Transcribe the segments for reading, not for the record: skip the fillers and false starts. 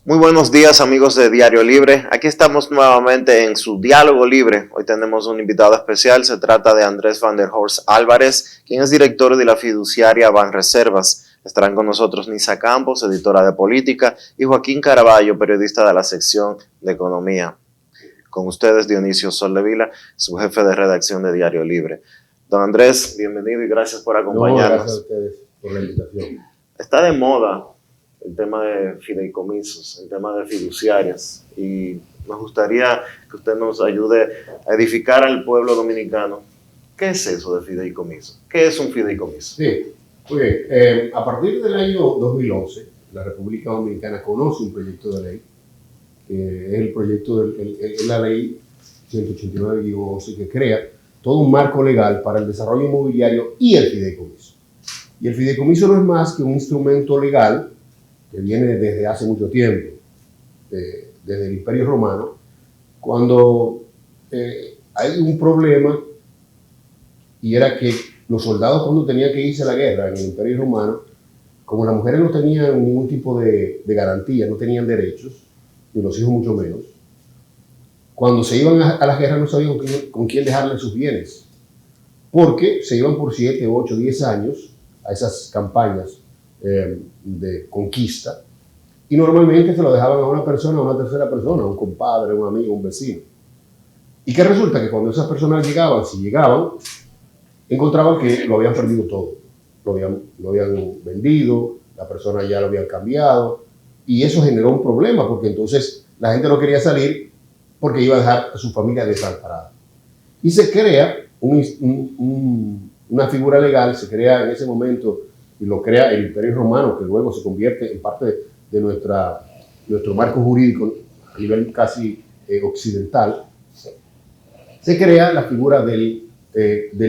Muy buenos días amigos de Diario Libre, aquí estamos nuevamente en su Diálogo Libre. Hoy tenemos un invitado especial, se trata de Andrés Van der Horst Álvarez, quien es director de la fiduciaria Banreservas. Estarán con nosotros Nisa Campos, editora de política, y Joaquín Caraballo, periodista de la sección de economía. Con ustedes Dionisio Soldevila, su jefe de redacción de Diario Libre. Don Andrés, bienvenido y gracias por acompañarnos. No, gracias a ustedes por la invitación. Está de moda el tema de fideicomisos, el tema de fiduciarias, y nos gustaría que usted nos ayude a edificar al pueblo dominicano. ¿Qué es eso de fideicomiso? ¿Qué es un fideicomiso? Sí, muy bien. A partir del año 2011, la República Dominicana conoce un proyecto de ley, que es el proyecto de la ley 189-11, que crea todo un marco legal para el desarrollo inmobiliario y el fideicomiso. Y el fideicomiso no es más que un instrumento legal que viene desde hace mucho tiempo, desde el Imperio Romano, cuando hay un problema, y era que los soldados, cuando tenían que irse a la guerra en el Imperio Romano, como las mujeres no tenían ningún tipo de garantía, no tenían derechos, y los hijos mucho menos, cuando se iban a las guerras no sabían con quién dejarle sus bienes, porque se iban por 7, 8, 10 años a esas campañas de conquista, y normalmente se lo dejaban a una persona, a una tercera persona, a un compadre, un amigo, un vecino. Y que resulta que cuando esas personas llegaban, si llegaban, encontraban que lo habían perdido todo. Lo habían vendido, la persona ya lo habían cambiado, y eso generó un problema, porque entonces la gente no quería salir porque iba a dejar a su familia desamparada. Y se crea una figura legal, se crea en ese momento, y lo crea el Imperio Romano, que luego se convierte en parte de nuestro marco jurídico a nivel casi occidental. Se crea la figura del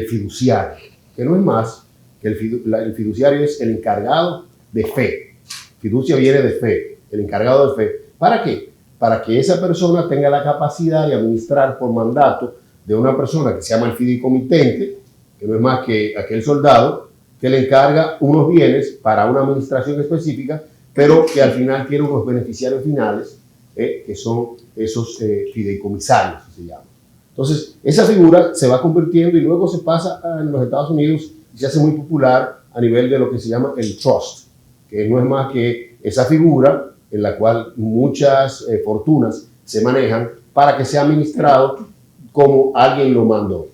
fiduciario, que no es más que el fiduciario es el encargado de fe. Fiducia viene de fe, el encargado de fe. ¿Para qué? Para que esa persona tenga la capacidad de administrar por mandato de una persona que se llama el fideicomitente, que no es más que aquel soldado que le encarga unos bienes para una administración específica, pero que al final tiene unos beneficiarios finales, que son esos fideicomisarios, que se llaman. Entonces, esa figura se va convirtiendo y luego se pasa en los Estados Unidos y se hace muy popular a nivel de lo que se llama el trust, que no es más que esa figura en la cual muchas fortunas se manejan para que sea administrado como alguien lo mandó.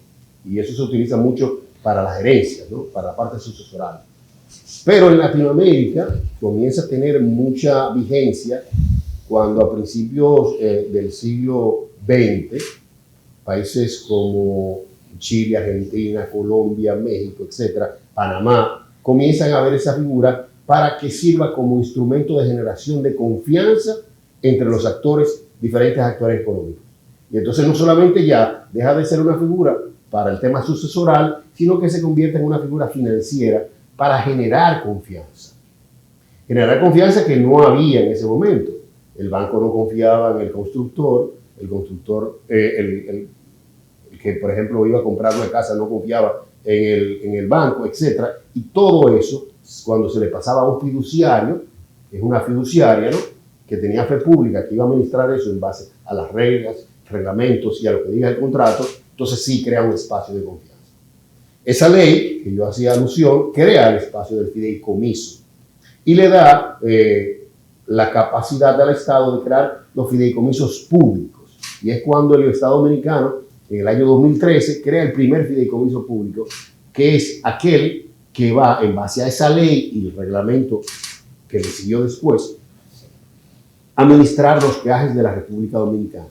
Y eso se utiliza mucho para las herencias, ¿no? Para la parte sucesoral. Pero en Latinoamérica comienza a tener mucha vigencia cuando a principios del siglo XX, países como Chile, Argentina, Colombia, México, etcétera, Panamá, comienzan a ver esa figura para que sirva como instrumento de generación de confianza entre los diferentes actores económicos. Y entonces no solamente ya deja de ser una figura para el tema sucesoral, sino que se convierte en una figura financiera para generar confianza. Generar confianza que no había en ese momento. El banco no confiaba en el constructor, el que por ejemplo iba a comprar una casa no confiaba en el banco, etc. Y todo eso, cuando se le pasaba a un fiduciario, que es una fiduciaria, ¿no?, que tenía fe pública, que iba a administrar eso en base a las reglas, reglamentos y a lo que diga el contrato, entonces sí crea un espacio de confianza. Esa ley, que yo hacía alusión, crea el espacio del fideicomiso y le da la capacidad al Estado de crear los fideicomisos públicos. Y es cuando el Estado dominicano, en el año 2013, crea el primer fideicomiso público, que es aquel que va, en base a esa ley y el reglamento que le siguió después, a administrar los peajes de la República Dominicana.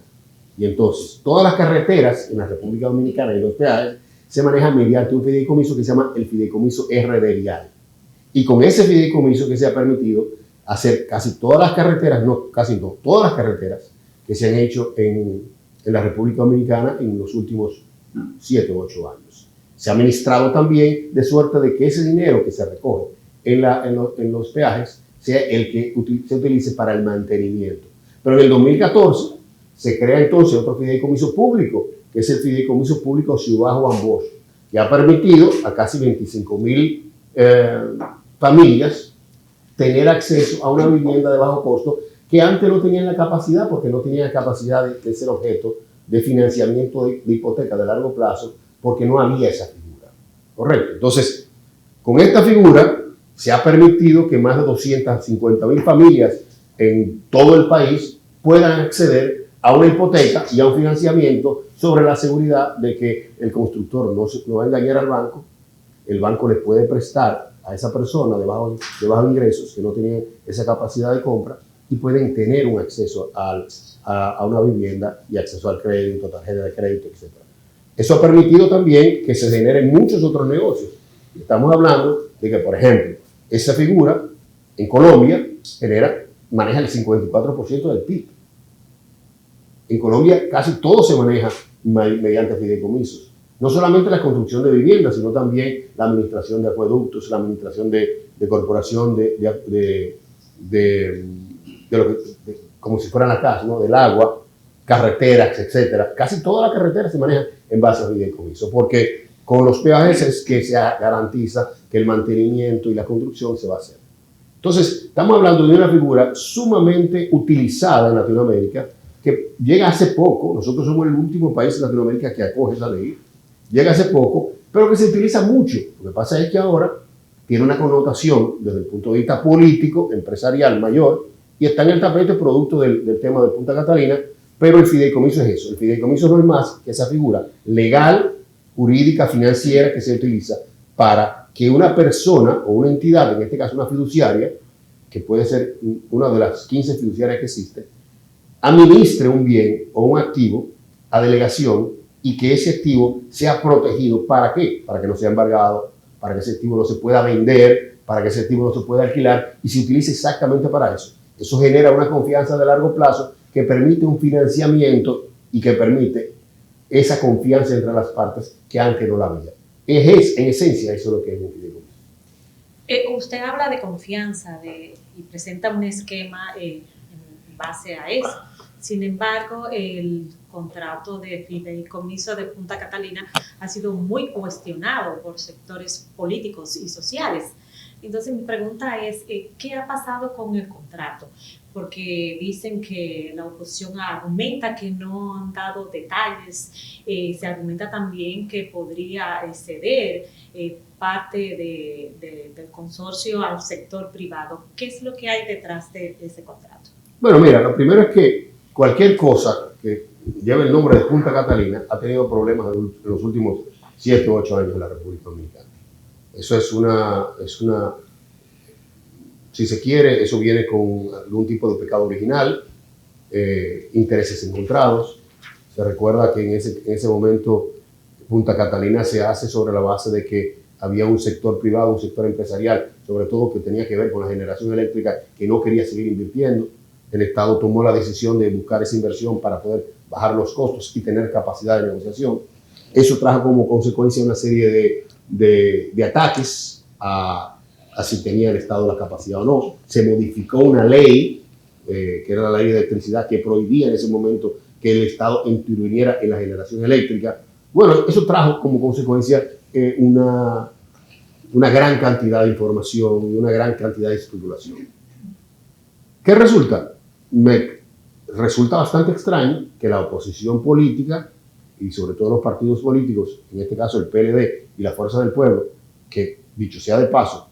Y entonces, todas las carreteras en la República Dominicana y los peajes se manejan mediante un fideicomiso que se llama el fideicomiso RD Vial. Y con ese fideicomiso que se ha permitido hacer casi todas las carreteras, no, casi no, todas las carreteras que se han hecho en la República Dominicana en los últimos 7 u 8 años. Se ha administrado también de suerte de que ese dinero que se recoge en los peajes sea el que se utilice para el mantenimiento. Pero en el 2014 se crea entonces otro fideicomiso público, que es el Fideicomiso Público Ciudad Juan Bosch, que ha permitido a casi 25,000 familias tener acceso a una vivienda de bajo costo que antes no tenían la capacidad, porque no tenían la capacidad de ser objeto de financiamiento de hipoteca de largo plazo, porque no había esa figura. ¿Correcto? Entonces, con esta figura se ha permitido que más de 250.000 familias en todo el país puedan acceder a una hipoteca y a un financiamiento sobre la seguridad de que el constructor no va a engañar al banco, el banco le puede prestar a esa persona de bajos ingresos que no tienen esa capacidad de compra y pueden tener un acceso a una vivienda y acceso al crédito, tarjeta de crédito, etc. Eso ha permitido también que se generen muchos otros negocios. Estamos hablando de que, por ejemplo, esa figura en Colombia maneja el 54% del PIB. En Colombia casi todo se maneja mediante fideicomisos. No solamente la construcción de viviendas, sino también la administración de acueductos, la administración de corporación como si fueran las casas, ¿no? Del agua, carreteras, etcétera. Casi toda la carretera se maneja en base a fideicomisos, porque con los peajes es que se garantiza que el mantenimiento y la construcción se va a hacer. Entonces, estamos hablando de una figura sumamente utilizada en Latinoamérica, que llega hace poco. Nosotros somos el último país en Latinoamérica que acoge esa ley. Llega hace poco, pero que se utiliza mucho. Lo que pasa es que ahora tiene una connotación desde el punto de vista político, empresarial mayor, y está en el tapete producto del tema de Punta Catalina, pero el fideicomiso es eso. El fideicomiso no es más que esa figura legal, jurídica, financiera que se utiliza para que una persona o una entidad, en este caso una fiduciaria, que puede ser una de las 15 fiduciarias que existe, administre un bien o un activo a delegación y que ese activo sea protegido. ¿Para qué? Para que no sea embargado, para que ese activo no se pueda vender, para que ese activo no se pueda alquilar, y se utilice exactamente para eso. Eso genera una confianza de largo plazo que permite un financiamiento y que permite esa confianza entre las partes que antes no la había. En esencia, eso es lo que es un fideicomiso. Usted habla de confianza y presenta un esquema en base a eso. Sin embargo, el contrato de fideicomiso de Punta Catalina ha sido muy cuestionado por sectores políticos y sociales. Entonces, mi pregunta es, ¿qué ha pasado con el contrato? Porque dicen que la oposición argumenta que no han dado detalles, se argumenta también que podría ceder parte del consorcio al sector privado. ¿Qué es lo que hay detrás de ese contrato? Bueno, mira, lo primero es que cualquier cosa que lleve el nombre de Punta Catalina ha tenido problemas en los últimos 7 u 8 años en la República Dominicana. Eso es una, si se quiere, eso viene con algún tipo de pecado original, intereses encontrados. Se recuerda que en ese momento Punta Catalina se hace sobre la base de que había un sector privado, un sector empresarial, sobre todo que tenía que ver con la generación eléctrica, que no quería seguir invirtiendo. El Estado tomó la decisión de buscar esa inversión para poder bajar los costos y tener capacidad de negociación. Eso trajo como consecuencia una serie de ataques a si tenía el Estado la capacidad o no. Se modificó una ley, que era la ley de electricidad, que prohibía en ese momento que el Estado interviniera en la generación eléctrica. Bueno, eso trajo como consecuencia una gran cantidad de información y una gran cantidad de especulación. ¿Qué resulta? Me resulta bastante extraño que la oposición política y sobre todo los partidos políticos, en este caso el PLD y la Fuerza del Pueblo, que dicho sea de paso,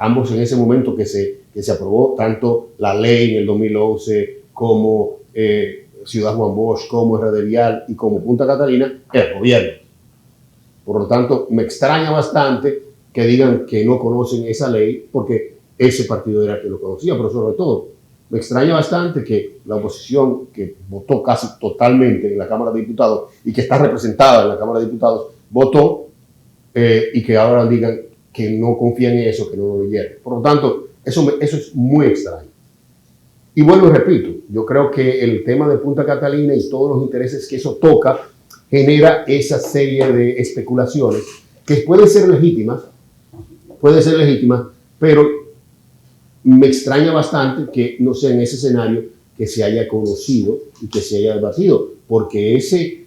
ambos en ese momento que se aprobó tanto la ley en el 2011 como Ciudad Juan Bosch, como RD Vial y como Punta Catalina, el gobierno. Por lo tanto, me extraña bastante que digan que no conocen esa ley, porque ese partido era el que lo conocía, pero sobre todo, me extraña bastante que la oposición, que votó casi totalmente en la Cámara de Diputados y que está representada en la Cámara de Diputados, votó y que ahora digan que no confían en eso, que no lo leyeron. Por lo tanto, eso es muy extraño. Y vuelvo y repito, yo creo que el tema de Punta Catalina y todos los intereses que eso toca genera esa serie de especulaciones que pueden ser legítimas, pero me extraña bastante que no sea en ese escenario que se haya conocido y que se haya debatido, porque ese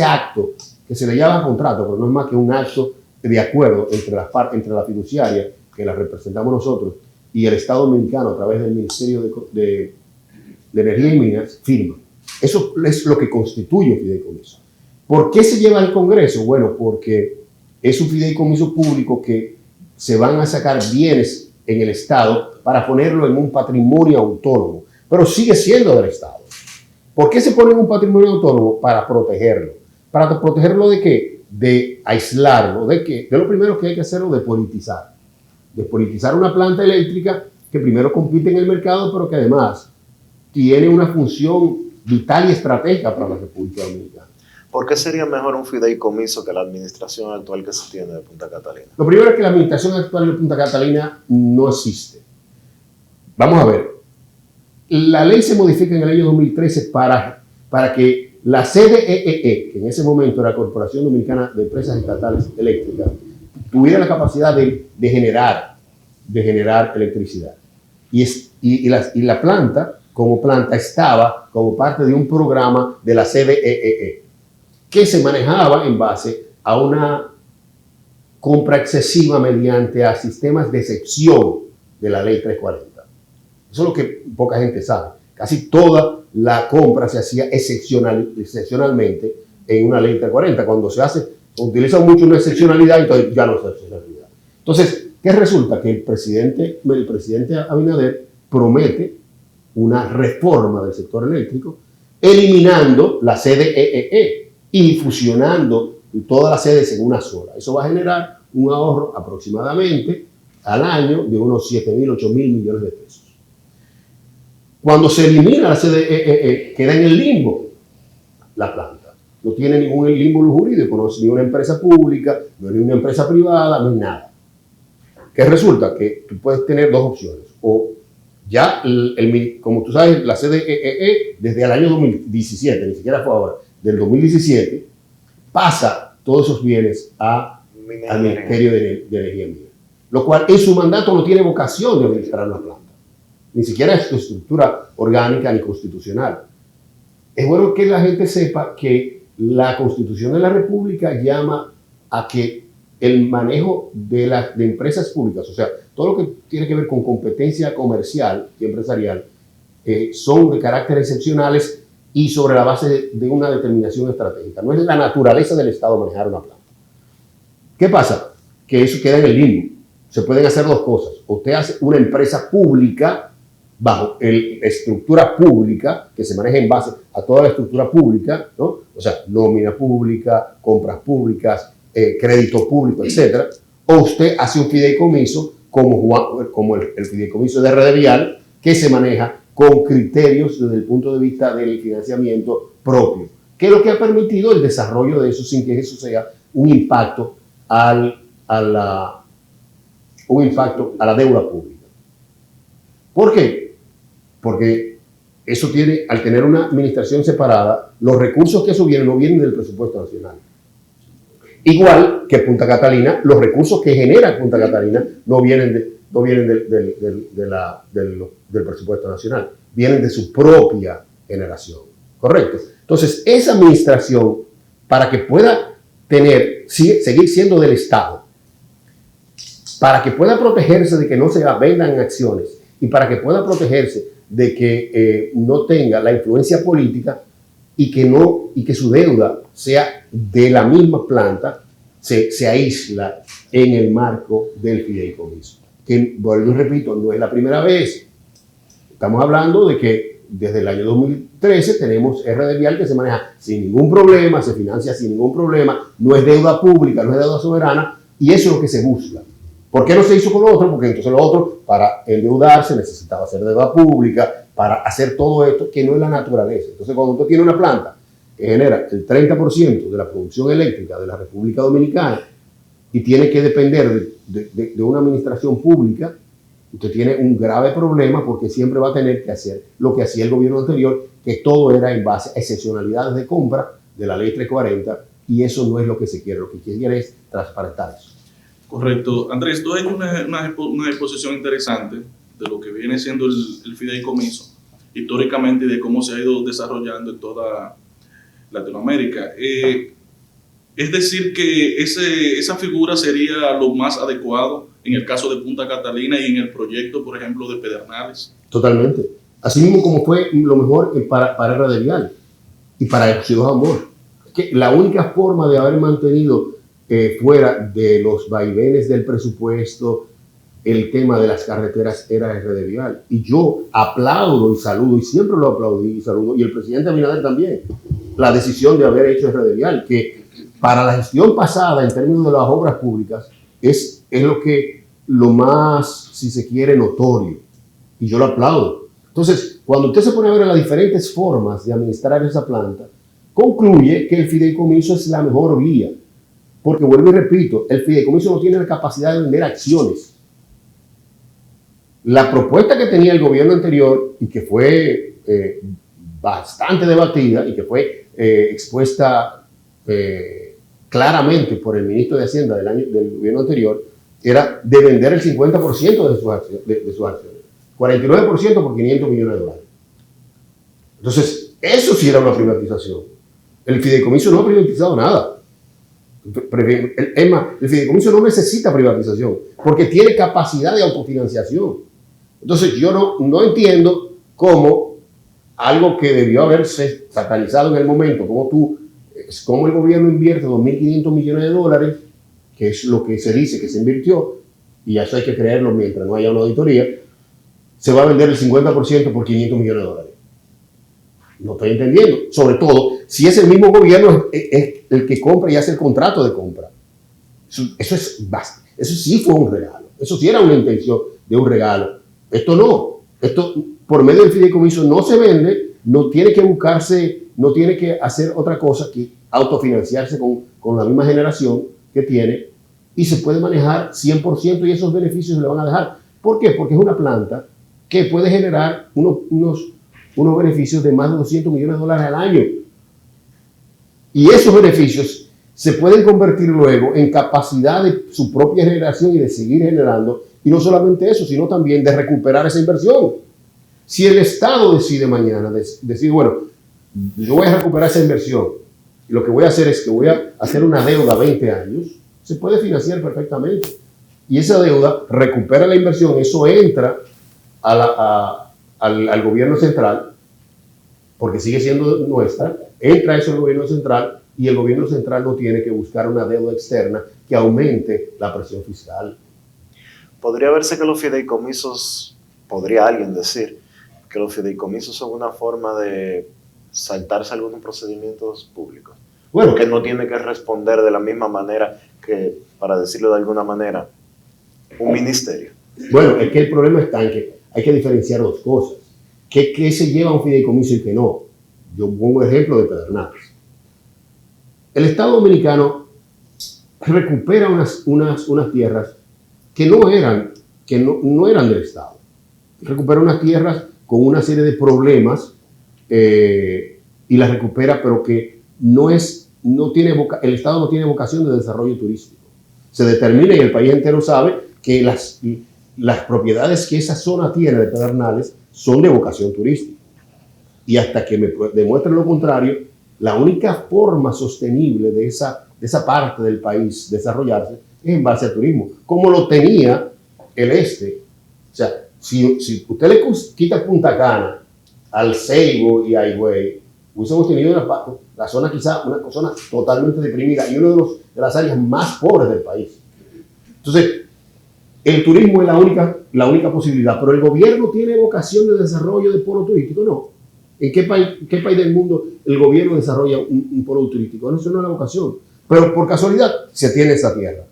acto que se le llama contrato, pero no es más que un acto de acuerdo entre la fiduciaria, que la representamos nosotros, y el Estado Dominicano a través del Ministerio de Energía y Minas firma. Eso es lo que constituye un fideicomiso. ¿Por qué se lleva al Congreso? Bueno, porque es un fideicomiso público que se van a sacar bienes en el Estado para ponerlo en un patrimonio autónomo, pero sigue siendo del Estado. ¿Por qué se pone en un patrimonio autónomo? Para protegerlo. ¿Para protegerlo de qué? De aislarlo. ¿De qué? De lo primero que hay que hacerlo, de politizar. De politizar una planta eléctrica que primero compite en el mercado, pero que además tiene una función vital y estratégica para la República Dominicana. ¿Por qué sería mejor un fideicomiso que la administración actual que se tiene de Punta Catalina? Lo primero es que la administración actual de Punta Catalina no existe. Vamos a ver. La ley se modifica en el año 2013 para que la CDEE, que en ese momento era la Corporación Dominicana de Empresas Estatales Eléctricas, tuviera la capacidad de generar electricidad. Y la planta, como planta, estaba como parte de un programa de la CDEE, que se manejaba en base a una compra excesiva mediante a sistemas de excepción de la ley 340. Eso es lo que poca gente sabe. Casi toda la compra se hacía excepcionalmente en una ley 340. Cuando se utiliza mucho una excepcionalidad, entonces ya no es excepcionalidad. Entonces, ¿qué resulta? Que el presidente Abinader promete una reforma del sector eléctrico, eliminando la CDEE y fusionando todas las sedes en una sola. Eso va a generar un ahorro aproximadamente al año de unos 7.000, 8.000 millones de pesos. Cuando se elimina la CDEE, queda en el limbo la planta. No tiene ningún limbo jurídico, no es ni una empresa pública, no es ni una empresa privada, no es nada. ¿Qué resulta? Que tú puedes tener dos opciones. O ya, como tú sabes, la CDEE desde el año 2017, ni siquiera fue ahora, del 2017, pasa todos esos bienes al Ministerio de Energía y Minas. Lo cual en su mandato no tiene vocación de administrar una planta. Ni siquiera es su estructura orgánica ni constitucional. Es bueno que la gente sepa que la Constitución de la República llama a que el manejo de empresas públicas, o sea, todo lo que tiene que ver con competencia comercial y empresarial, son de carácter excepcionales y sobre la base de una determinación estratégica. No es la naturaleza del Estado manejar una planta. ¿Qué pasa? Que eso queda en el limbo. Se pueden hacer dos cosas. Usted hace una empresa pública bajo estructura pública, que se maneja en base a toda la estructura pública, ¿no? O sea, nómina pública, compras públicas, crédito público, etc. O usted hace un fideicomiso como el fideicomiso de Red Vial, que se maneja con criterios desde el punto de vista del financiamiento propio, que es lo que ha permitido el desarrollo de eso sin que eso sea un impacto a la deuda pública. ¿Por qué? Porque eso tiene, al tener una administración separada, los recursos que eso vienen no vienen del presupuesto nacional. Igual que Punta Catalina, los recursos que genera Punta Catalina no vienen del presupuesto nacional, vienen de su propia generación. ¿Correcto? Entonces, esa administración, para que pueda seguir siendo del Estado, para que pueda protegerse de que no se vendan acciones y para que pueda protegerse de que no tenga la influencia política y que su deuda sea de la misma planta, se aísla en el marco del fideicomiso. Que, vuelvo y repito, no es la primera vez. Estamos hablando de que desde el año 2013 tenemos Red Vial que se maneja sin ningún problema, se financia sin ningún problema, no es deuda pública, no es deuda soberana, y eso es lo que se busca. ¿Por qué no se hizo con lo otro? Porque entonces lo otro, para endeudarse, necesitaba hacer deuda pública, para hacer todo esto, que no es la naturaleza. Entonces, cuando usted tiene una planta que genera el 30% de la producción eléctrica de la República Dominicana y tiene que depender de una administración pública, usted tiene un grave problema porque siempre va a tener que hacer lo que hacía el gobierno anterior, que todo era en base a excepcionalidades de compra de la ley 340, y eso no es lo que se quiere. Lo que se quiere es transparentar eso. Correcto. Andrés, tú has hecho una exposición interesante de lo que viene siendo el fideicomiso históricamente y de cómo se ha ido desarrollando en toda Latinoamérica. Es decir, que esa figura sería lo más adecuado en el caso de Punta Catalina y en el proyecto, por ejemplo, de Pedernales. Totalmente. Así mismo como fue lo mejor para RD Vial y para Ciudad Amor. Que la única forma de haber mantenido fuera de los vaivenes del presupuesto el tema de las carreteras era RD Vial. Y yo aplaudo y saludo, y siempre lo aplaudí y saludo, y el presidente Abinader también, la decisión de haber hecho RD Vial, que para la gestión pasada en términos de las obras públicas es lo más, si se quiere, notorio. Y yo lo aplaudo. Entonces, cuando usted se pone a ver las diferentes formas de administrar esa planta, concluye que el fideicomiso es la mejor vía. Porque, vuelvo y repito, el fideicomiso no tiene la capacidad de vender acciones. La propuesta que tenía el gobierno anterior y que fue bastante debatida y que fue expuesta claramente por el ministro de Hacienda del gobierno anterior, era de vender el 50% de sus acciones. 49% por $500 millones. Entonces, eso sí era una privatización. El fideicomiso no ha privatizado nada. El fideicomiso no necesita privatización porque tiene capacidad de autofinanciación. Entonces, yo no entiendo cómo algo que debió haberse satanizado en el momento, como el gobierno invierte $2.500 millones, que es lo que se dice que se invirtió, y eso hay que creerlo mientras no haya una auditoría, se va a vender el 50% por $500 millones. No estoy entendiendo. Sobre todo, si es el mismo gobierno es el que compra y hace el contrato de compra. Eso sí fue un regalo. Eso sí era una intención de un regalo. Esto no. Esto, por medio del fideicomiso, no se vende, no tiene que buscarse, no tiene que hacer otra cosa que autofinanciarse con la misma generación que tiene, y se puede manejar 100% y esos beneficios se le van a dejar. ¿Por qué? Porque es una planta que puede generar unos beneficios de más de $200 millones al año. Y esos beneficios se pueden convertir luego en capacidad de su propia generación y de seguir generando. Y no solamente eso, sino también de recuperar esa inversión. Si el Estado decide mañana, bueno, yo voy a recuperar esa inversión, y lo que voy a hacer es que voy a hacer una deuda a 20 años, se puede financiar perfectamente. Y esa deuda recupera la inversión, eso entra al gobierno central, porque sigue siendo nuestra, entra eso al gobierno central, y el gobierno central no tiene que buscar una deuda externa que aumente la presión fiscal. Podría verse que los fideicomisos, podría alguien decir, que los fideicomisos son una forma de saltarse algunos procedimientos públicos. Bueno, que no tiene que responder de la misma manera que, para decirlo de alguna manera, un ministerio. Bueno, es que el problema está en que hay que diferenciar dos cosas. ¿Qué se lleva a un fideicomiso y qué no? Yo pongo el ejemplo de Pedernales. El Estado dominicano recupera unas tierras que no eran del Estado. Recupera unas tierras con una serie de problemas y las recupera, pero que el Estado no tiene vocación de desarrollo turístico. Se determina, y el país entero sabe, que las propiedades que esa zona tiene de Pedernales son de vocación turística. Y hasta que me demuestren lo contrario, la única forma sostenible de esa parte del país desarrollarse es en base al turismo, como lo tenía el este. O sea, si usted le quita Punta Cana al Ceibo y a Higüey, hubiésemos tenido la zona quizá una zona totalmente deprimida y una de las áreas más pobres del país. Entonces, el turismo es la única posibilidad, pero el gobierno tiene vocación de desarrollo de polo turístico, no. ¿En qué país del mundo el gobierno desarrolla un polo turístico? Eso no es la vocación. Pero por casualidad se tiene esa tierra.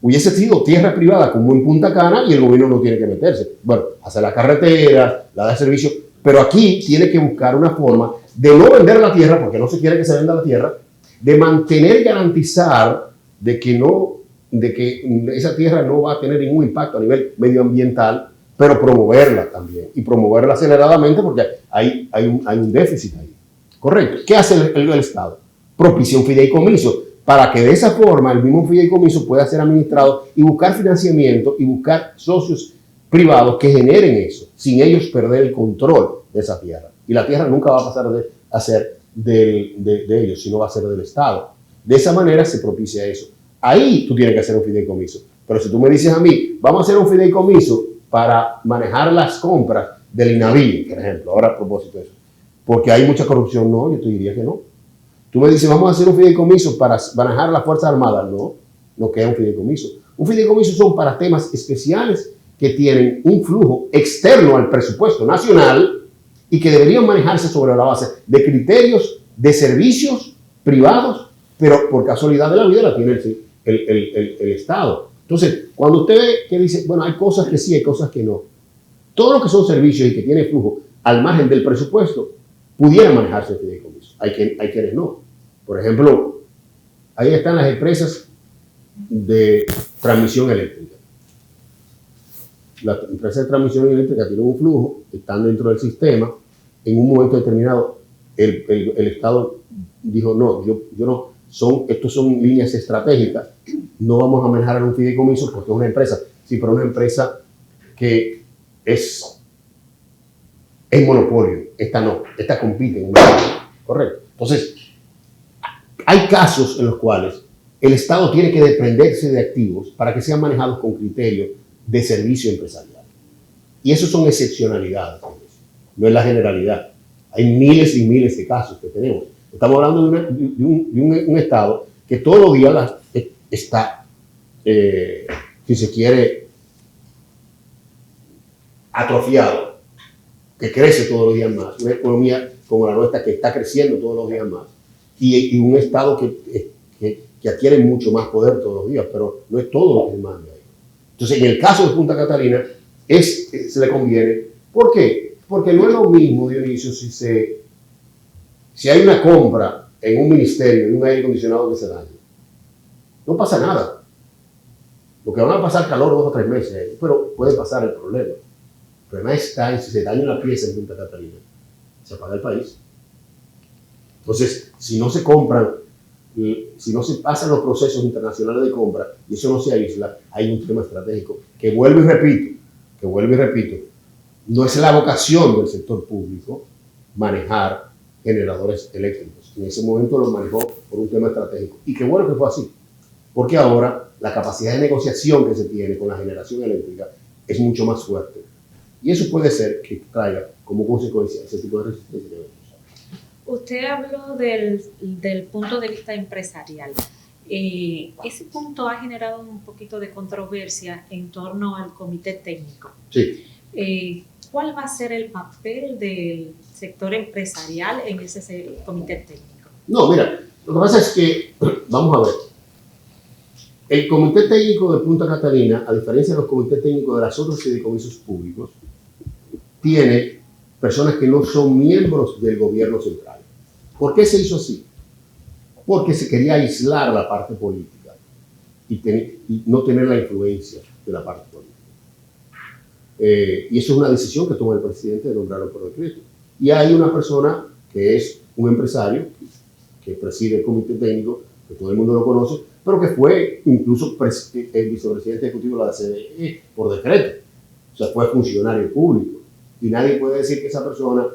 Hubiese sido tierra privada como en Punta Cana y el gobierno no tiene que meterse. Bueno, hacer la carretera, la da servicio, pero aquí tiene que buscar una forma de no vender la tierra, porque no se quiere que se venda la tierra, de mantener y garantizar de que esa tierra no va a tener ningún impacto a nivel medioambiental, pero promoverla también, y promoverla aceleradamente porque hay un déficit ahí. Correcto. ¿Qué hace el Estado? Propicia un fideicomiso para que de esa forma el mismo fideicomiso pueda ser administrado y buscar financiamiento y buscar socios privados que generen eso, sin ellos perder el control de esa tierra. Y la tierra nunca va a pasar a ser de ellos, sino va a ser del Estado. De esa manera se propicia eso. Ahí tú tienes que hacer un fideicomiso. Pero si tú me dices a mí, vamos a hacer un fideicomiso para manejar las compras del INAVI, por ejemplo, ahora a propósito de eso, porque hay mucha corrupción, no, yo te diría que no. Tú me dices, vamos a hacer un fideicomiso para manejar las Fuerzas Armadas, no queda un fideicomiso. Un fideicomiso son para temas especiales que tienen un flujo externo al presupuesto nacional y que deberían manejarse sobre la base de criterios de servicios privados, pero por casualidad de la vida la tiene el Estado. Entonces, cuando usted ve que dice, bueno, hay cosas que sí, hay cosas que no. Todo lo que son servicios y que tiene flujo al margen del presupuesto, pudiera manejarse el fideicomiso. Hay quienes no. Por ejemplo, ahí están las empresas de transmisión eléctrica. Las empresas de transmisión eléctrica tienen un flujo, están dentro del sistema. En un momento determinado, el Estado dijo, no, yo no, estos son líneas estratégicas, no vamos a manejar un fideicomiso porque es una empresa. Sí, pero una empresa que es monopolio. Esta no, esta compite en un mercado. Correcto. Entonces, hay casos en los cuales el Estado tiene que desprenderse de activos para que sean manejados con criterios de servicio empresarial. Y eso son excepcionalidades, no es la generalidad. Hay miles y miles de casos que tenemos. Estamos hablando de un Estado que todos los días está, si se quiere, atrofiado, que crece todos los días más. Una economía como la nuestra que está creciendo todos los días más. Y un Estado que adquiere mucho más poder todos los días, pero no es todo lo que manda ahí. Entonces, en el caso de Punta Catalina, se le conviene. ¿Por qué? Porque no es lo mismo, Dionisio, si hay una compra en un ministerio de un aire acondicionado que se daña. No pasa nada. Lo que van a pasar calor 2 o 3 meses, pero puede pasar el problema. El problema está en si se daña una pieza en Punta Catalina, se apaga el país. Entonces, si no se compran, si no se pasan los procesos internacionales de compra y eso no se aísla, hay un tema estratégico que vuelvo y repito, no es la vocación del sector público manejar generadores eléctricos. En ese momento lo manejó por un tema estratégico. Y qué bueno que fue así, porque ahora la capacidad de negociación que se tiene con la generación eléctrica es mucho más fuerte. Y eso puede ser que traiga como consecuencia ese tipo de resistencia. Usted habló del punto de vista empresarial. Ese punto ha generado un poquito de controversia en torno al comité técnico. Sí. ¿Cuál va a ser el papel del sector empresarial en ese comité técnico? No, mira, lo que pasa es que, vamos a ver, el comité técnico de Punta Catalina, a diferencia de los comités técnicos de las otras fideicomisos públicos, tiene personas que no son miembros del gobierno central. ¿Por qué se hizo así? Porque se quería aislar la parte política y no tener la influencia de la parte política. Y eso es una decisión que toma el presidente de nombrarlo por decreto. Y hay una persona que es un empresario que preside el comité técnico, que todo el mundo lo conoce, pero que fue incluso el vicepresidente ejecutivo de la CDE por decreto. O sea, fue funcionario público. Y nadie puede decir que esa persona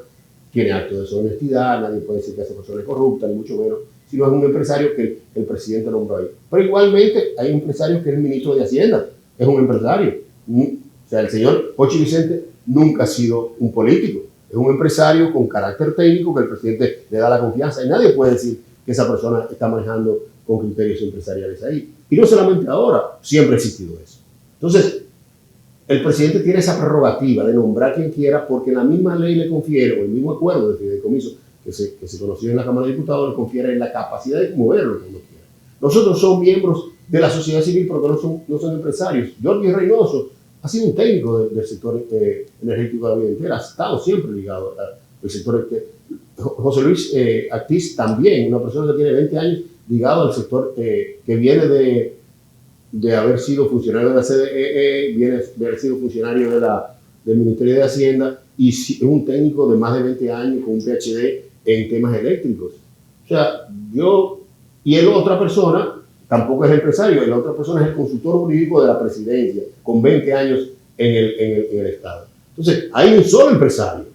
tiene acto de deshonestidad, nadie puede decir que esa persona es corrupta, ni mucho menos, sino es un empresario que el presidente nombró ahí. Pero igualmente hay un empresario que es el ministro de Hacienda, es un empresario. O sea, el señor Pochi Vicente nunca ha sido un político, es un empresario con carácter técnico que el presidente le da la confianza y nadie puede decir que esa persona está manejando con criterios empresariales ahí. Y no solamente ahora, siempre ha existido eso. Entonces, el presidente tiene esa prerrogativa de nombrar quien quiera porque la misma ley le confiere, o el mismo acuerdo de fideicomiso que se conoció en la Cámara de Diputados, le confiere la capacidad de moverlo cuando quiera. Nosotros somos miembros de la sociedad civil porque no son empresarios. Jorge Reynoso ha sido un técnico del sector energético de la vida entera, ha estado siempre ligado al sector. José Luis Actis también, una persona que tiene 20 años ligado al sector que viene de haber sido funcionario de la CDE, viene de haber sido funcionario del Ministerio de Hacienda y es un técnico de más de 20 años con un PhD en temas eléctricos. O sea, y la otra persona tampoco es empresario, la otra persona es el consultor jurídico de la presidencia, con 20 años en el Estado. Entonces, hay un solo empresario.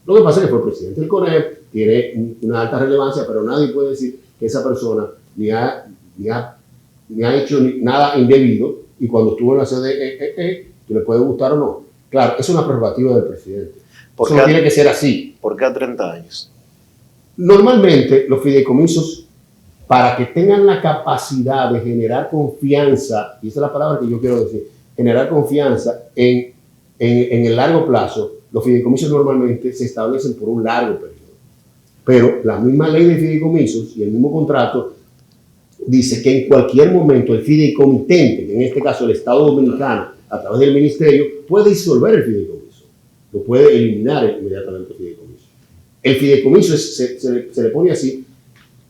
Lo que pasa es que fue presidente del CONEP, tiene una alta relevancia, pero nadie puede decir que esa persona ni ha hecho nada indebido y cuando estuvo en la CDE, tú le puede gustar o no. Claro, es una prerrogativa del presidente. Eso no tiene que ser así. ¿Por qué a 30 años? Normalmente los fideicomisos, para que tengan la capacidad de generar confianza, y esa es la palabra que yo quiero decir, generar confianza en el largo plazo, los fideicomisos normalmente se establecen por un largo periodo. Pero la misma ley de fideicomisos y el mismo contrato dice que en cualquier momento el fideicomitente, que en este caso el Estado Dominicano, a través del ministerio, puede disolver el fideicomiso, lo puede eliminar inmediatamente el fideicomiso. El fideicomiso se le pone así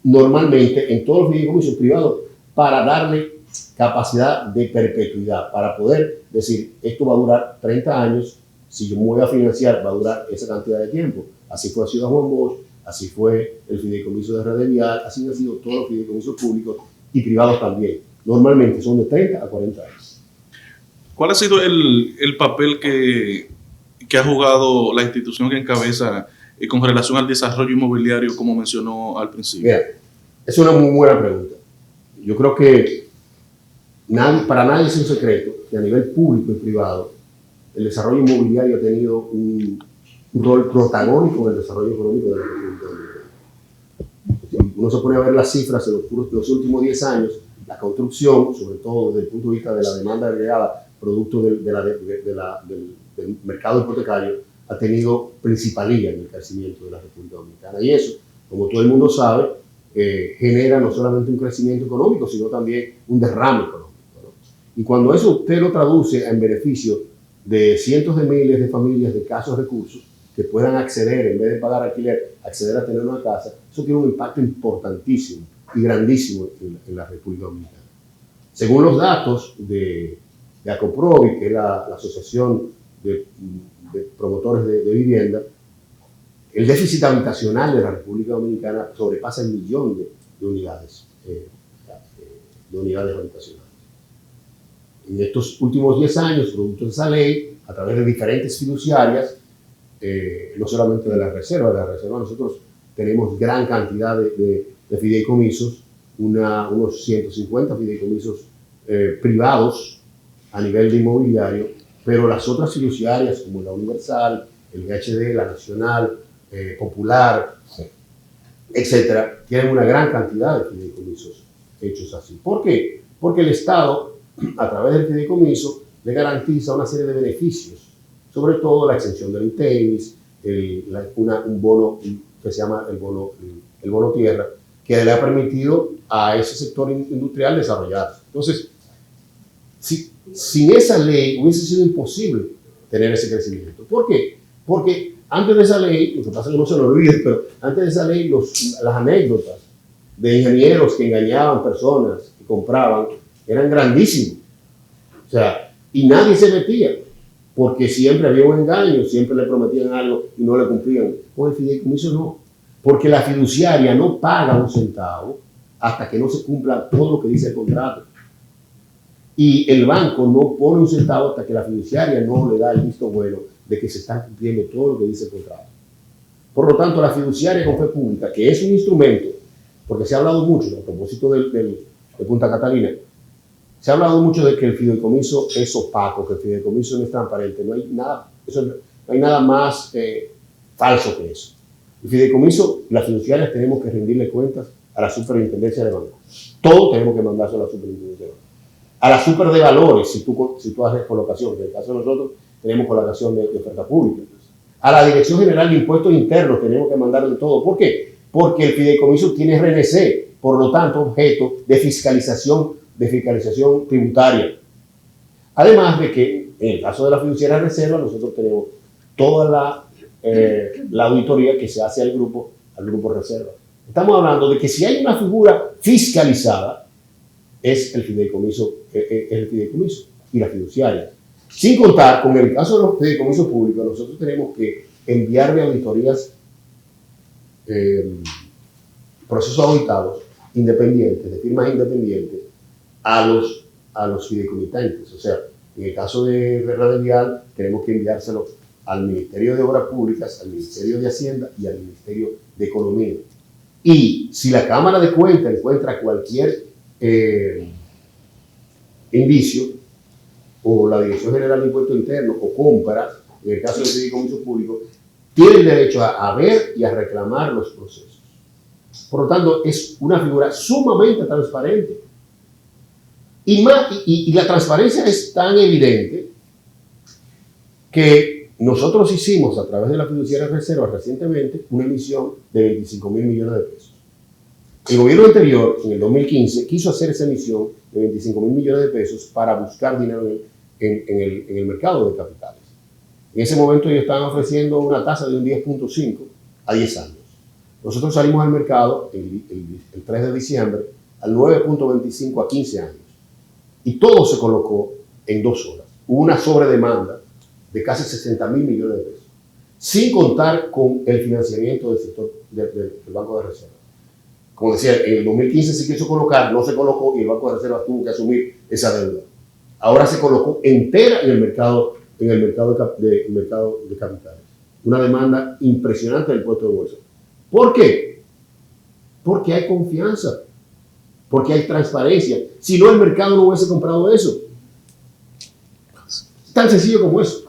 normalmente en todos los fideicomisos privados para darle capacidad de perpetuidad, para poder decir, esto va a durar 30 años, si yo me voy a financiar va a durar esa cantidad de tiempo. Así fue Ciudad Juan Bosch, así fue el fideicomiso de Red Vial, así han sido todos los fideicomisos públicos y privados también. Normalmente son de 30 a 40 años. ¿Cuál ha sido el papel que ha jugado la institución que encabeza con relación al desarrollo inmobiliario, como mencionó al principio? Mira, es una muy buena pregunta. Yo creo que para nadie es un secreto que a nivel público y privado el desarrollo inmobiliario ha tenido un rol protagónico en el desarrollo económico de la República Dominicana. Si uno se pone a ver las cifras en los últimos 10 años, la construcción, sobre todo desde el punto de vista de la demanda agregada, producto del mercado hipotecario, ha tenido principalía en el crecimiento de la República Dominicana. Y eso, como todo el mundo sabe, genera no solamente un crecimiento económico, sino también un derrame económico, ¿no? Y cuando eso usted lo traduce en beneficio de cientos de miles de familias de escasos recursos que puedan acceder, en vez de pagar alquiler, acceder a tener una casa, eso tiene un impacto importantísimo y grandísimo en la República Dominicana. Según los datos de ACOPROVI, que es la Asociación de Promotores de Vivienda, el déficit habitacional de la República Dominicana sobrepasa el 1.000.000 de unidades habitacionales. En estos últimos 10 años, producto de esa ley, a través de diferentes fiduciarias, no solamente de la reserva nosotros tenemos gran cantidad de fideicomisos, unos 150 fideicomisos privados a nivel de inmobiliario, pero las otras fiduciarias como la Universal, el VHD, la Nacional, Popular, etcétera, tienen una gran cantidad de fideicomisos hechos así. ¿Por qué? Porque el Estado, a través del fideicomiso, le garantiza una serie de beneficios, sobre todo la exención del INTEVIS, un bono que se llama el bono tierra, que le ha permitido a ese sector industrial desarrollarse. Entonces, sin esa ley hubiese sido imposible tener ese crecimiento. ¿Por qué? Porque antes de esa ley, lo que pasa es que no se lo olvide, pero antes de esa ley las anécdotas de ingenieros que engañaban personas, que compraban, eran grandísimos. O sea, y nadie se metía, porque siempre había un engaño, siempre le prometían algo y no le cumplían. Con el fideicomiso no, porque la fiduciaria no paga un centavo hasta que no se cumpla todo lo que dice el contrato. Y el banco no pone un centavo hasta que la fiduciaria no le da el visto bueno de que se está cumpliendo todo lo que dice el contrato. Por lo tanto, la fiduciaria con fe pública, que es un instrumento, porque se ha hablado mucho a propósito de Punta Catalina, se ha hablado mucho de que el fideicomiso es opaco, que el fideicomiso no es transparente. No hay nada más falso que eso. El fideicomiso, las fiduciarias tenemos que rendirle cuentas a la Superintendencia de Bancos. Todo tenemos que mandarse a la Superintendencia de Bancos. A la super de valores, si tú haces colocación, en el caso de nosotros tenemos colocación de oferta pública. A la Dirección General de Impuestos Internos tenemos que mandarle todo. ¿Por qué? Porque el fideicomiso tiene RNC, por lo tanto objeto de fiscalización tributaria. Además de que en el caso de la fiduciaria reserva nosotros tenemos toda la auditoría que se hace al grupo reserva. Estamos hablando de que si hay una figura fiscalizada, es el fideicomiso y la fiduciaria. Sin contar con el caso de los fideicomisos públicos, nosotros tenemos que enviarle auditorías, procesos auditados independientes, de firmas independientes, a los fideicomitentes. O sea, en el caso de Red Vial, tenemos que enviárselo al Ministerio de Obras Públicas, al Ministerio de Hacienda y al Ministerio de Economía. Y si la Cámara de Cuentas encuentra cualquier indicio o la Dirección General de Impuestos Internos o Compras, en el caso del fideicomiso público, tienen derecho a ver y a reclamar los procesos. Por lo tanto, es una figura sumamente transparente. Y la transparencia es tan evidente que nosotros hicimos a través de la fiduciaria Reservas recientemente una emisión de 25.000 millones de pesos. El gobierno anterior, en el 2015, quiso hacer esa emisión de 25.000 millones de pesos para buscar dinero en el mercado de capitales. En ese momento ellos estaban ofreciendo una tasa de un 10.5 a 10 años. Nosotros salimos al mercado el 3 de diciembre al 9.25 a 15 años. Y todo se colocó en 2 horas. Hubo una sobredemanda de casi 60.000 millones de pesos, sin contar con el financiamiento del sector del Banco de Reserva. Como decía, en el 2015 se quiso colocar, no se colocó y el Banco de Reserva tuvo que asumir esa deuda. Ahora se colocó entera en el mercado de capitales. Una demanda impresionante del puesto de bolsa. ¿Por qué? Porque hay confianza, porque hay transparencia. Si no, el mercado no hubiese comprado eso. Tan sencillo como eso.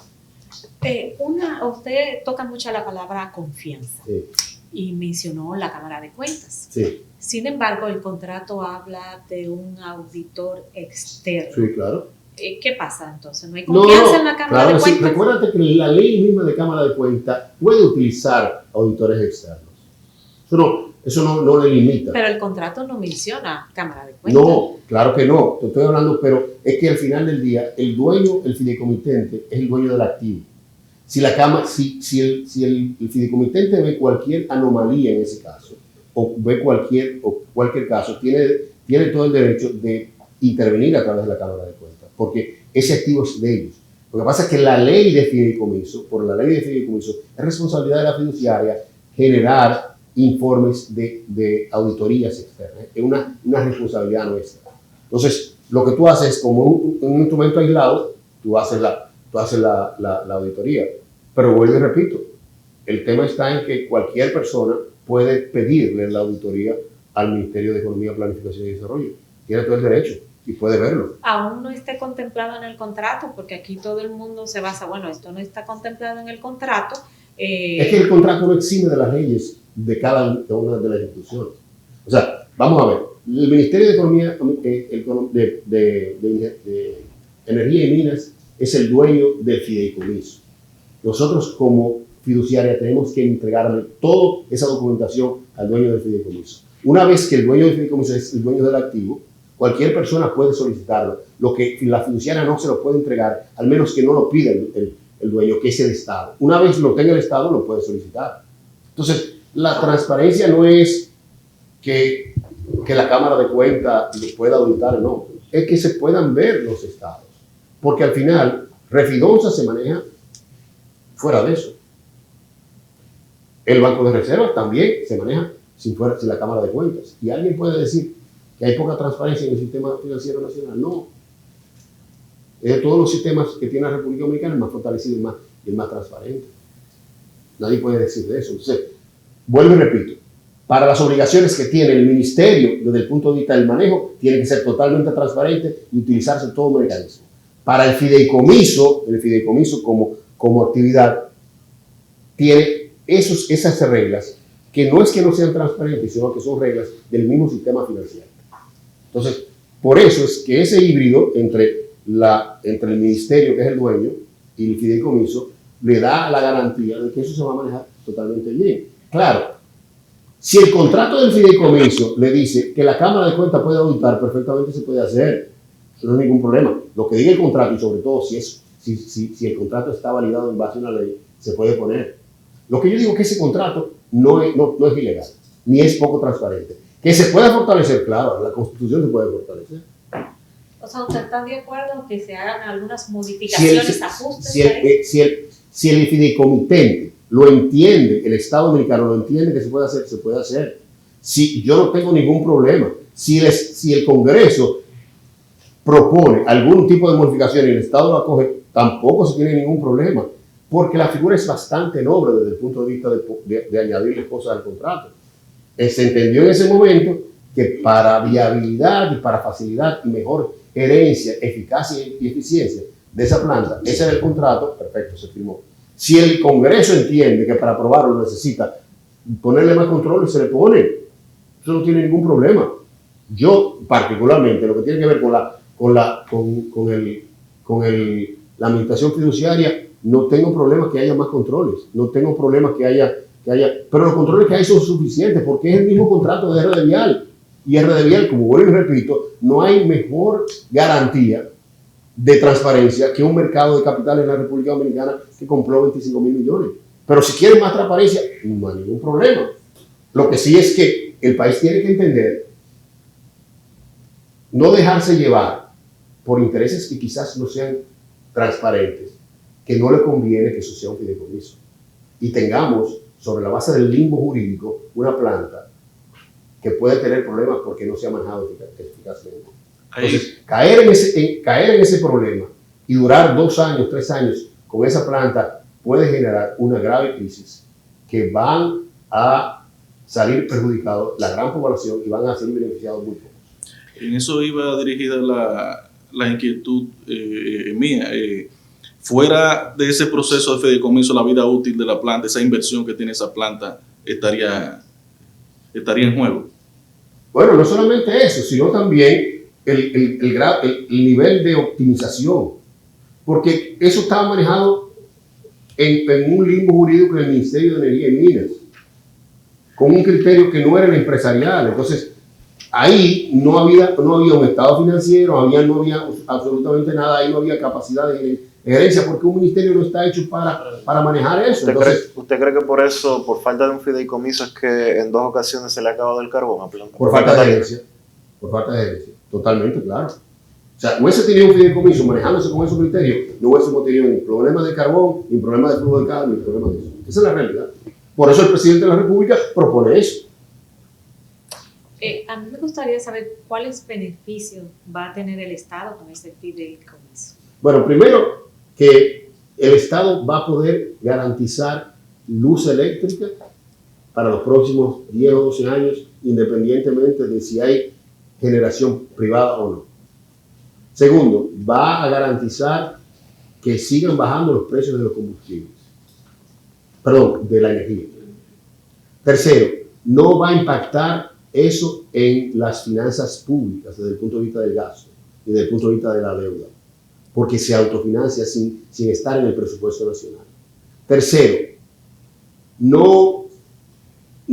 Usted toca mucho la palabra confianza. Sí. Y mencionó la Cámara de Cuentas. Sí. Sin embargo, el contrato habla de un auditor externo. Sí, claro. ¿Qué pasa entonces? ¿No hay confianza en la Cámara de Cuentas? Sí. Recuérdate que la ley misma de Cámara de Cuentas puede utilizar auditores externos. Eso no le limita. Pero el contrato no menciona Cámara de Cuentas. No, claro que no. Te estoy hablando, pero es que al final del día, el dueño, el fideicomitente, es el dueño del activo. Si el fideicomitente ve cualquier anomalía en ese caso, o ve cualquier caso, tiene todo el derecho de intervenir a través de la Cámara de Cuentas, porque ese activo es de ellos. Lo que pasa es que por la ley de fideicomiso, es responsabilidad de la fiduciaria generar informes de auditorías externas. Es una responsabilidad nuestra. Entonces, lo que tú haces como un instrumento aislado, tú haces la auditoría. Pero vuelvo y repito, el tema está en que cualquier persona puede pedirle la auditoría al Ministerio de Economía, Planificación y Desarrollo. Tiene todo el derecho y puede verlo. Aún no esté contemplado en el contrato, porque aquí todo el mundo se basa, bueno, esto no está contemplado en el contrato. Es que el contrato no exime de las leyes de cada una de las instituciones. O sea, vamos a ver, el Ministerio de Economía, de Energía y Minas es el dueño del fideicomiso. Nosotros como fiduciaria tenemos que entregarle toda esa documentación al dueño del fideicomiso. Una vez que el dueño del fideicomiso es el dueño del activo, cualquier persona puede solicitarlo. Lo que la fiduciaria no se lo puede entregar, al menos que no lo pida el dueño, que es el Estado. Una vez lo tenga el Estado, lo puede solicitar. Entonces, la transparencia no es que la Cámara de Cuentas lo pueda auditar, no. Es que se puedan ver los estados. Porque al final, Refidonza se maneja fuera de eso. El Banco de Reserva también se maneja sin la Cámara de Cuentas. Y alguien puede decir que hay poca transparencia en el sistema financiero nacional. No. Es de todos los sistemas que tiene la República Dominicana el más fortalecido y el más transparente. Nadie puede decir de eso. Entonces, vuelvo y repito, para las obligaciones que tiene el ministerio desde el punto de vista del manejo, tiene que ser totalmente transparente y utilizarse todo un mecanismo. Para el fideicomiso como actividad, tiene esas reglas que no es que no sean transparentes, sino que son reglas del mismo sistema financiero. Entonces, por eso es que ese híbrido entre el ministerio, que es el dueño, y el fideicomiso, le da la garantía de que eso se va a manejar totalmente bien. Claro, si el contrato del fideicomiso le dice que la Cámara de Cuentas puede auditar, perfectamente se puede hacer. Eso no es ningún problema. Lo que diga el contrato, y sobre todo si el contrato está validado en base a una ley, se puede poner. Lo que yo digo es que ese contrato no es ilegal, ni es poco transparente. Que se pueda fortalecer, claro, la Constitución se puede fortalecer. O sea, ¿usted está de acuerdo que se hagan algunas modificaciones, ajustes? Si el fideicomitente lo entiende, el Estado Dominicano lo entiende que se puede hacer, se puede hacer. Si yo no tengo ningún problema. Si el Congreso propone algún tipo de modificación y el Estado lo acoge, tampoco se tiene ningún problema, porque la figura es bastante noble desde el punto de vista de añadirle cosas al contrato. Se entendió en ese momento que para viabilidad y para facilidad y mejor herencia, eficacia y eficiencia, de esa planta, ese era el contrato, perfecto, se firmó. Si el Congreso entiende que para aprobarlo necesita ponerle más controles, se le pone. Eso no tiene ningún problema. Yo, particularmente, lo que tiene que ver con la administración fiduciaria, no tengo problema que haya más controles. No tengo problema que haya, pero los controles que hay son suficientes porque es el mismo contrato de RD Vial. Y RD Vial, como vuelvo y repito, no hay mejor garantía de transparencia que un mercado de capitales en la República Dominicana que compró 25 mil millones. Pero si quieren más transparencia, no hay ningún problema. Lo que sí es que el país tiene que entender, no dejarse llevar por intereses que quizás no sean transparentes, que no le conviene que eso sea un fideicomiso. Y tengamos, sobre la base del limbo jurídico, una planta que puede tener problemas porque no se ha manejado eficazmente. Entonces, caer en ese problema y durar 2 años, 3 años con esa planta puede generar una grave crisis que van a salir perjudicados la gran población y van a ser beneficiados muy pocos. En eso iba dirigida la inquietud mía. Fuera de ese proceso de fideicomiso, la vida útil de la planta, esa inversión que tiene esa planta, estaría en juego. Bueno, no solamente eso, sino también el nivel de optimización, porque eso estaba manejado en un limbo jurídico en el Ministerio de Energía y Minas, con un criterio que no era el empresarial. Entonces, ahí no había un estado financiero, no había absolutamente nada, ahí no había capacidad de gerencia, porque un ministerio no está hecho para manejar eso. ¿Usted cree que por eso, por falta de un fideicomiso, es que en 2 ocasiones se le ha acabado el carbón a planta? Por falta de gerencia. Por falta de gerencia. Totalmente, claro. O sea, hubiese tenido un fideicomiso manejándose con esos criterios, no hubiésemos tenido ni problemas de carbón, ni problemas de flujo de carne, ni problemas de eso. Esa es la realidad. Por eso el presidente de la República propone eso. A mí me gustaría saber cuáles beneficios va a tener el Estado con ese fideicomiso. Bueno, primero, que el Estado va a poder garantizar luz eléctrica para los próximos 10 o 12 años, independientemente de si hay generación privada o no. Segundo, va a garantizar que sigan bajando los precios de los combustibles. Perdón, de la energía. Tercero, no va a impactar eso en las finanzas públicas desde el punto de vista del gasto y desde el punto de vista de la deuda, porque se autofinancia sin estar en el presupuesto nacional. Tercero, no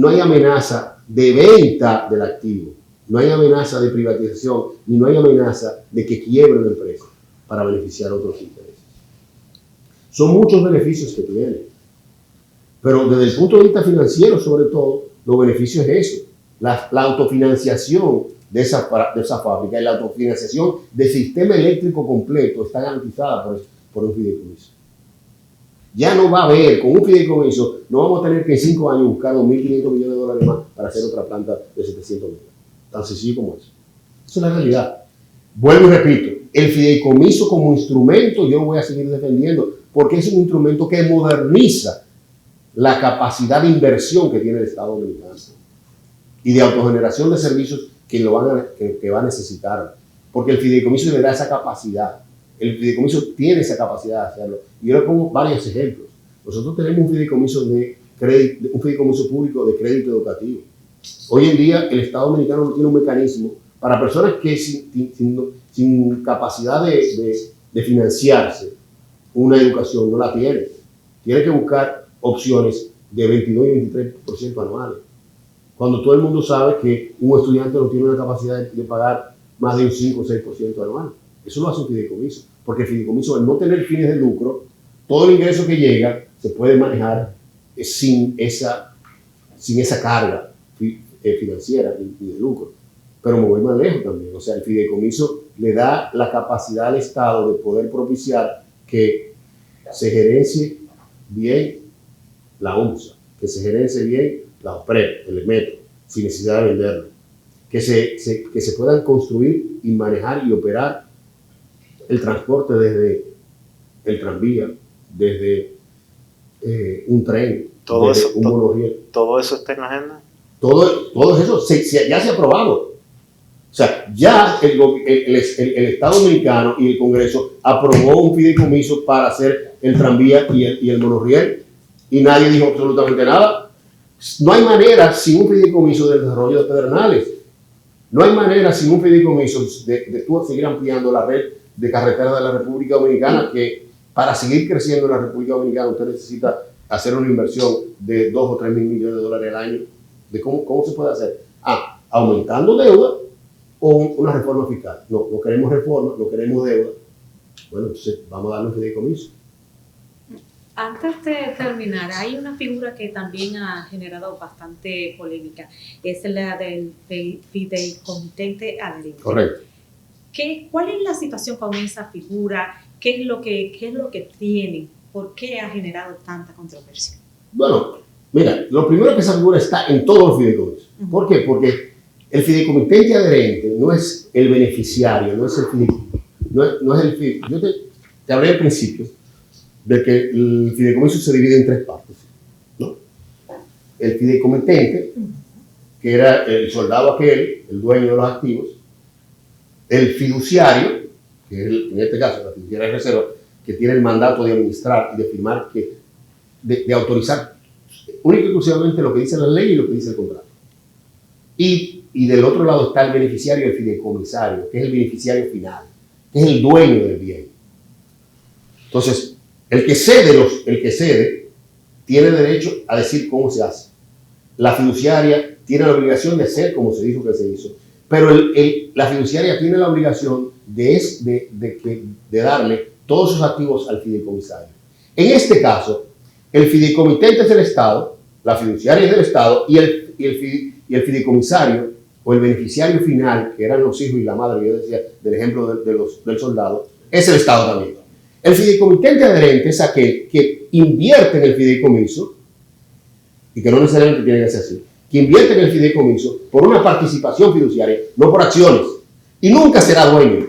hay amenaza de venta del activo, no hay amenaza de privatización, ni no hay amenaza de que quiebre una empresa para beneficiar a otros intereses. Son muchos beneficios que tiene, pero desde el punto de vista financiero, sobre todo, los beneficios es eso, la autofinanciación de esa fábrica y la autofinanciación del sistema eléctrico completo está garantizada por un fideicomiso. Ya no va a haber, con un fideicomiso, no vamos a tener que en 5 años buscar 2.500 millones de dólares más para hacer otra planta de 700 millones. Tan sencillo como eso. Esa es la realidad. Vuelvo y repito, el fideicomiso como instrumento yo lo voy a seguir defendiendo porque es un instrumento que moderniza la capacidad de inversión que tiene el Estado dominicano y de autogeneración de servicios que va a necesitar, porque el fideicomiso le da esa capacidad. El fideicomiso tiene esa capacidad de hacerlo. Y yo le pongo varios ejemplos. Nosotros tenemos un fideicomiso público de crédito educativo. Hoy en día el Estado dominicano no tiene un mecanismo para personas que sin capacidad de financiarse una educación no la tienen. Tiene que buscar opciones de 22 y 23% anuales. Cuando todo el mundo sabe que un estudiante no tiene una capacidad de pagar más de un 5 o 6% anual. Eso lo hace un fideicomiso, porque el fideicomiso, al no tener fines de lucro, todo el ingreso que llega se puede manejar sin esa carga financiera y de lucro. Pero me voy más lejos también. O sea, el fideicomiso le da la capacidad al Estado de poder propiciar que se gerencie bien la OMSA, que se gerencie bien la OPRED, el metro, sin necesidad de venderlo. Que se puedan construir y manejar y operar el transporte desde el tranvía, desde un tren, desde un monorriel. ¿Todo eso está en la agenda? Todo eso ya se ha aprobado. O sea, ya el Estado Dominicano y el Congreso aprobó un fideicomiso para hacer el tranvía y el monorriel y nadie dijo absolutamente nada. No hay manera sin un fideicomiso del desarrollo de Pedernales. No hay manera sin un fideicomiso de tú seguir ampliando la red de carreteras de la República Dominicana, que para seguir creciendo en la República Dominicana usted necesita hacer una inversión de 2 o 3 mil millones de dólares al año. ¿De cómo se puede hacer? Aumentando deuda o una reforma fiscal. No queremos reforma, no queremos deuda. Bueno, entonces vamos a darle un fideicomiso. Antes de terminar, hay una figura que también ha generado bastante polémica, es la del fideicomitente adherente. Correcto. ¿Cuál es la situación con esa figura? ¿Qué es lo que tiene? ¿Por qué ha generado tanta controversia? Bueno, mira, lo primero que esa figura está en todos los fideicomisos. ¿Por qué? Porque el fideicomitente adherente no es el beneficiario, no es el fideicomiso. Yo te hablé al principio de que el fideicomiso se divide en 3 partes, ¿no? El fideicomitente, que era el soldado aquel, el dueño de los activos, el fiduciario, que es en este caso la fiduciaria de reserva, que tiene el mandato de administrar y de firmar, de autorizar única y exclusivamente lo que dice la ley y lo que dice el contrato. Y del otro lado está el beneficiario, el fideicomisario, que es el beneficiario final, que es el dueño del bien. Entonces, el que cede tiene derecho a decir cómo se hace. La fiduciaria tiene la obligación de hacer como se dijo que se hizo, pero la fiduciaria tiene la obligación de darle todos sus activos al fideicomisario. En este caso, el fideicomitente es del Estado, la fiduciaria es del Estado y el fideicomisario o el beneficiario final, que eran los hijos y la madre, yo decía del ejemplo del soldado, es el Estado también. El fideicomitente adherente es aquel que invierte en el fideicomiso, y que no necesariamente tiene que ser así, que invierte en el fideicomiso por una participación fiduciaria, no por acciones, y nunca será dueño,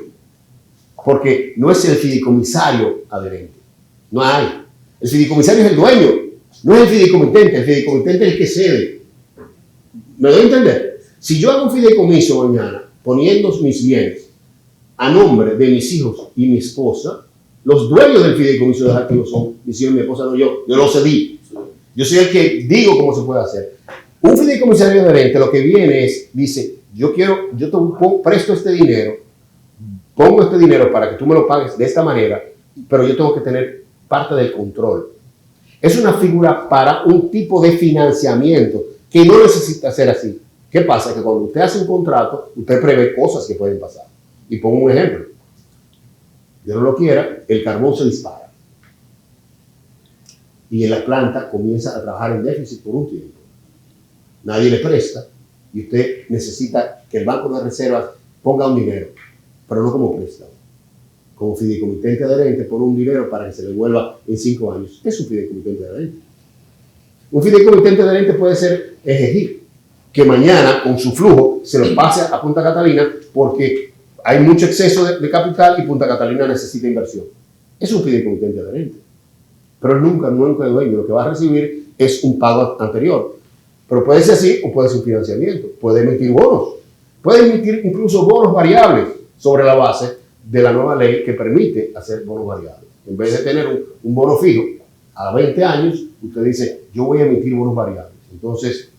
porque no es el fideicomisario adherente. No hay. El fideicomisario es el dueño, no es el fideicomitente es el que cede. ¿Me doy a entender? Si yo hago un fideicomiso mañana, poniendo mis bienes a nombre de mis hijos y mi esposa, los dueños del fideicomiso de los activos son mis hijos y mi esposa, no yo lo cedí. Yo soy el que digo cómo se puede hacer. Un fideicomisario adherente lo que viene es, dice, yo te presto este dinero, pongo este dinero para que tú me lo pagues de esta manera, pero yo tengo que tener parte del control. Es una figura para un tipo de financiamiento que no necesita ser así. ¿Qué pasa? Que cuando usted hace un contrato, usted prevé cosas que pueden pasar. Y pongo un ejemplo. Dios no lo quiera, el carbón se dispara. Y en la planta comienza a trabajar en déficit por un tiempo. Nadie le presta y usted necesita que el Banco de Reservas ponga un dinero, pero no como préstamo. Como fideicomitente adherente pone un dinero para que se le devuelva en 5 años. Es un fideicomitente adherente. Un fideicomitente adherente puede ser Ejejí, que mañana con su flujo se lo pase a Punta Catalina porque hay mucho exceso de capital y Punta Catalina necesita inversión. Es un fideicomitente adherente. Pero nunca es dueño. Lo que va a recibir es un pago anterior. Pero puede ser así o puede ser un financiamiento. Puede emitir bonos. Puede emitir incluso bonos variables sobre la base de la nueva ley que permite hacer bonos variables. En vez de tener un bono fijo a 20 años, usted dice, yo voy a emitir bonos variables. Entonces,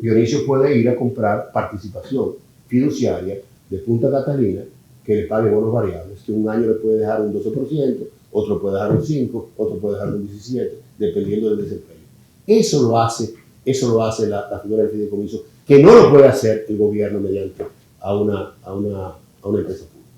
Dionisio puede ir a comprar participación fiduciaria de Punta Catalina que le pague bonos variables, que un año le puede dejar un 12%, otro puede dejar un 5%, otro puede dejar un 17%, dependiendo del desempeño. Eso lo hace la figura del fideicomiso, que no lo puede hacer el gobierno mediante a una empresa pública.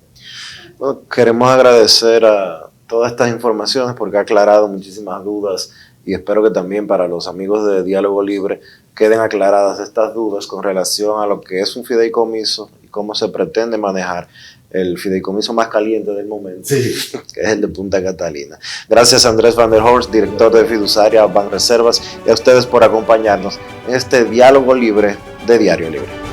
Bueno, queremos agradecer a todas estas informaciones porque ha aclarado muchísimas dudas y espero que también para los amigos de Diálogo Libre queden aclaradas estas dudas con relación a lo que es un fideicomiso y cómo se pretende manejar el fideicomiso más caliente del momento, sí, que es el de Punta Catalina. Gracias a Andrés Van der Horst, director de Fiduciaria Banreservas, y a ustedes por acompañarnos en este Diálogo Libre de Diario Libre.